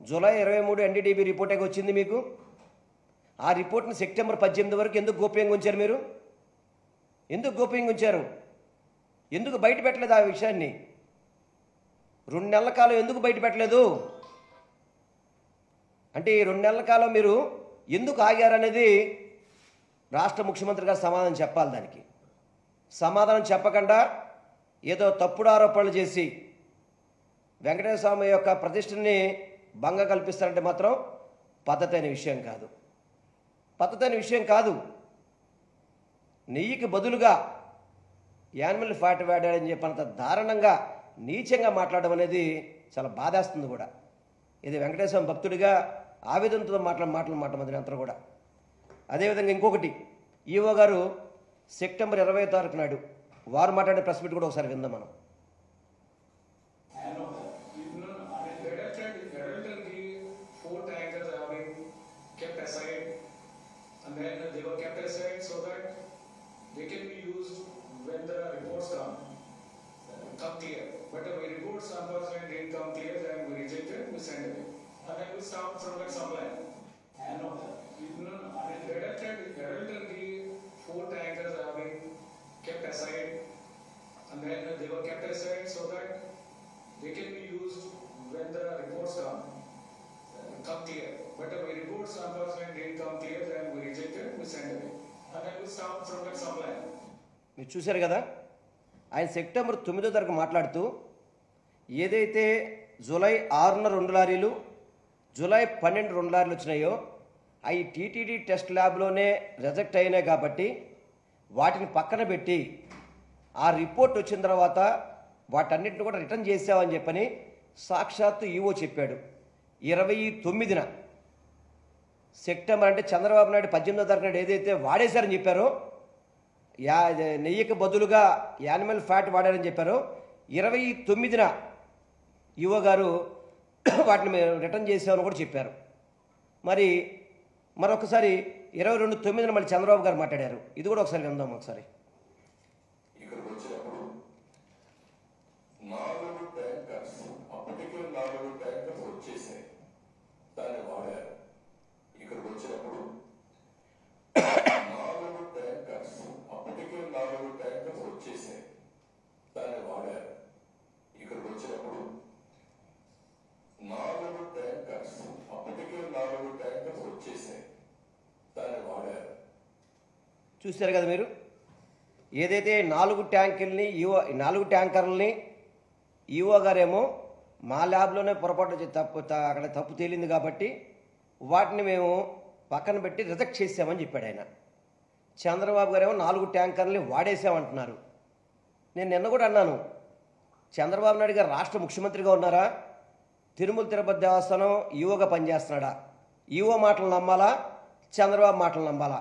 July 23 NDTV report వచ్చింది మీకు. ఆ రిపోర్ట్ని సెప్టెంబర్ 18 వరకు ఎందుకు గోప్యంగా ఉంచారు మీరు? ఎందుకు గోప్యంగా ఉంచారు? ఎందుకు బయట పెట్టలేదు ఆ విషయాన్ని? 2 నెలల కాలం ఎందుకు బయట పెట్టలేదు? అంటే ఈ 2 నెలల కాలం మీరు ఎందుకు ఆగారనేది రాష్ట్ర ముఖ్యమంత్రి గారు సమాధానం చెప్పాలి. దానికి సమాధానం చెప్పకుండా ఏదో తప్పుడు ఆరోపణలు చేసి వెంకటేశ్వర స్వామి యొక్క ప్రతిష్టని భంగం కల్పిస్తారంటే మాత్రం పద్ధతైన విషయం కాదు. పద్ధతైన విషయం కాదు. నెయ్యికి బదులుగా యానిమల్ ఫ్యాట్ వాడాడని చెప్పినంత దారుణంగా నీచంగా మాట్లాడడం అనేది చాలా బాధేస్తుంది కూడా. ఇది వెంకటేశ్వర స్వామి భక్తుడిగా ఆవేదనతో మాట్లాడమంది అంతా కూడా. అదేవిధంగా ఇంకొకటి, ఈఓ గారు సెప్టెంబర్ 20వ తారీఖు నాడు వారు మాట్లాడే ప్రెస్ మీట్ కూడా ఒకసారి విందాం మనం. And then they were kept aside so that they can be used when the reports come clear. But the reports unfortunately didn't come clear, then we rejected, we sent away. And then we stopped from that supply. And the 4 tankers have been kept aside. And then they were kept aside so that they can be used when the reports come clear. But the reports unfortunately didn't come clear, then we rejected, we sent away. And then we stopped from that supply. మీరు చూశారు కదా, ఆయన September 9వ తారీఖు మాట్లాడుతూ ఏదైతే July 6న 2 లారీలు, July 12 2 లారీలు వచ్చినాయో అవి టీటీడీ టెస్ట్ ల్యాబ్లోనే రిజెక్ట్ అయినాయి కాబట్టి వాటిని పక్కన పెట్టి ఆ రిపోర్ట్ వచ్చిన తర్వాత వాటన్నిటిని కూడా రిటర్న్ చేసామని చెప్పని సాక్షాత్తు ఈవో చెప్పాడు. 29న సెప్టెంబర్, అంటే చంద్రబాబు నాయుడు 18వ తారీఖు నాడు ఏదైతే వాడేశారని చెప్పారో, నెయ్యికి బదులుగా యానిమల్ ఫ్యాట్ వాడారని చెప్పారో, 29న ఈవో గారు వాటిని మేము రిటర్న్ చేసామని కూడా చెప్పారు. మరి మరొకసారి 22/9న మళ్ళీ చంద్రబాబు గారు మాట్లాడారు. ఇది కూడా ఒకసారి విందాం. ఒకసారి ఇక్కడికి వచ్చినప్పుడు 4 ట్యాంకర్స్, అప్పటికే 4 ట్యాంకర్స్ వచ్చేసాయి, దాన్ని వాడారు. ఇక్కడికి వచ్చినప్పుడు 4 ట్యాంకర్స్, అప్పటికే 4 ట్యాంకర్స్ వచ్చేసాయి, దాన్ని వాడారు. ఇక్కడికి వచ్చినప్పుడు 4 ట్యాంకర్స్, అప్పటికే 4 ట్యాంకర్స్ వచ్చేసాయి, దాన్ని వాడారు. చూశారు కదా మీరు, ఏదైతే 4 ట్యాంకుల్ని నాలుగు ట్యాంకర్లని ఈఓ గారేమో మా ల్యాబ్లోనే పొరపాటు అక్కడ తప్పు తేలింది కాబట్టి వాటిని మేము పక్కన పెట్టి రిజెక్ట్ చేసామని చెప్పాడు ఆయన. చంద్రబాబు గారేమో 4 ట్యాంకర్లని వాడేసామంటున్నారు. నేను నిన్న కూడా అన్నాను, చంద్రబాబు నాయుడు గారు రాష్ట్ర ముఖ్యమంత్రిగా ఉన్నారా, తిరుమల తిరుపతి దేవస్థానం ఈఓగా పనిచేస్తున్నాడా? ఈఓ మాటలు నమ్మాలా, చంద్రబాబు మాటలు నమ్మాలా?